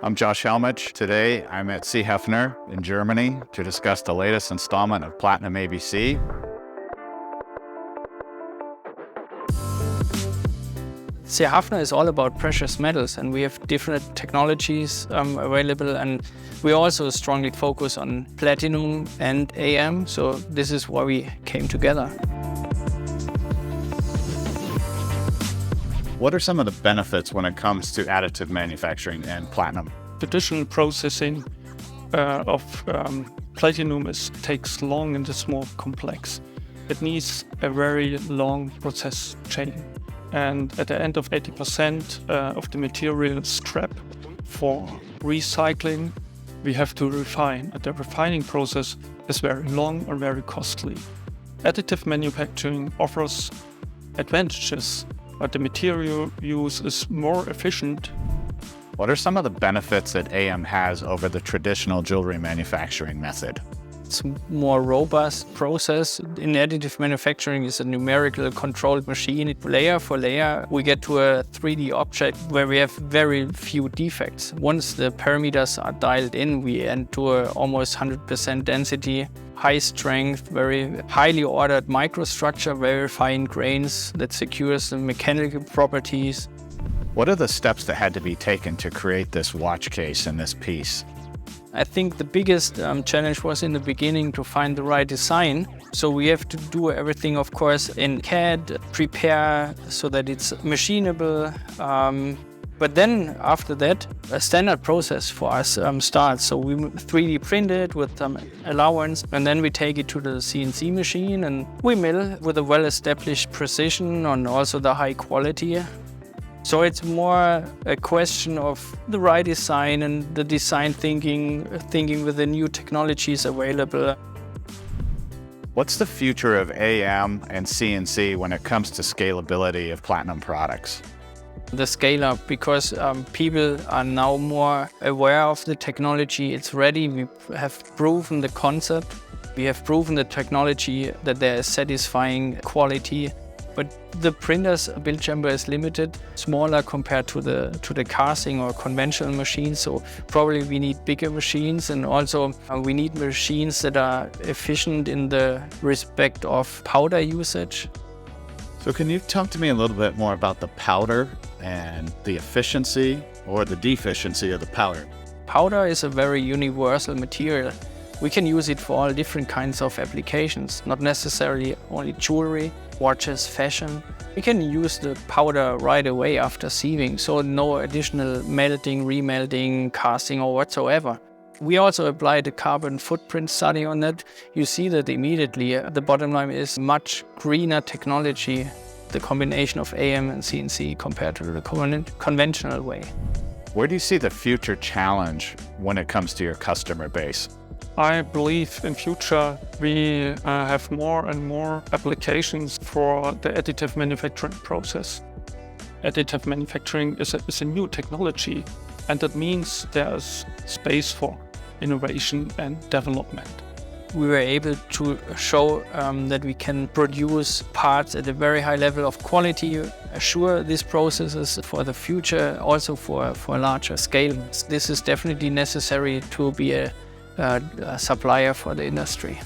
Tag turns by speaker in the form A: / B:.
A: I'm Josh Heinrich. Today I'm at C.HAFNER in Germany to discuss the latest installment of Platinum ABC.
B: C.HAFNER is all about precious metals, and we have different technologies available, and we also strongly focus on platinum and AM, so this is why we came together.
A: What are some of the benefits when it comes to additive manufacturing and platinum?
C: Traditional processing of platinum takes long and is more complex. It needs a very long process chain. And at the end of 80% of the material is scrap. For recycling, we have to refine. And the refining process is very long and very costly. Additive manufacturing offers advantages, but the material use is more efficient.
A: What are some of the benefits that AM has over the traditional jewelry manufacturing method?
B: It's a more robust process. In additive manufacturing, it's a numerical controlled machine. Layer for layer, we get to a 3D object where we have very few defects. Once the parameters are dialed in, we end to almost 100% density, high strength, very highly ordered microstructure, very fine grains that secures the mechanical properties.
A: What are the steps that had to be taken to create this watch case and this piece?
B: I think the biggest challenge was in the beginning to find the right design. So we have to do everything, of course, in CAD, prepare so that it's machinable. But then after that, a standard process for us starts. So we 3D print it with allowance, and then we take it to the CNC machine and we mill with a well-established precision and also the high quality. So it's more a question of the right design and the design thinking with the new technologies available.
A: What's the future of AM and CNC when it comes to scalability of platinum products?
B: The scale up, because people are now more aware of the technology. It's ready. We have proven the concept. We have proven the technology that there is satisfying quality. But the printer's build chamber is limited, smaller compared to the casting or conventional machines. So probably we need bigger machines, and also we need machines that are efficient in the respect of powder usage.
A: So can you talk to me a little bit more about the powder and the efficiency or the deficiency of the powder?
B: Powder is a very universal material. We can use it for all different kinds of applications, not necessarily only jewelry, watches, fashion. We can use the powder right away after sieving, so no additional melting, remelting, casting or whatsoever. We also applied a carbon footprint study on that. You see that immediately. The bottom line is much greener technology, the combination of AM and CNC compared to the conventional way.
A: Where do you see the future challenge when it comes to your customer base?
C: I believe in future we have more and more applications for the additive manufacturing process. Additive manufacturing is a new technology, and that means there's space for innovation and development.
B: We were able to show that we can produce parts at a very high level of quality, assure these processes for the future, also for a larger scale. This is definitely necessary to be a supplier for the industry.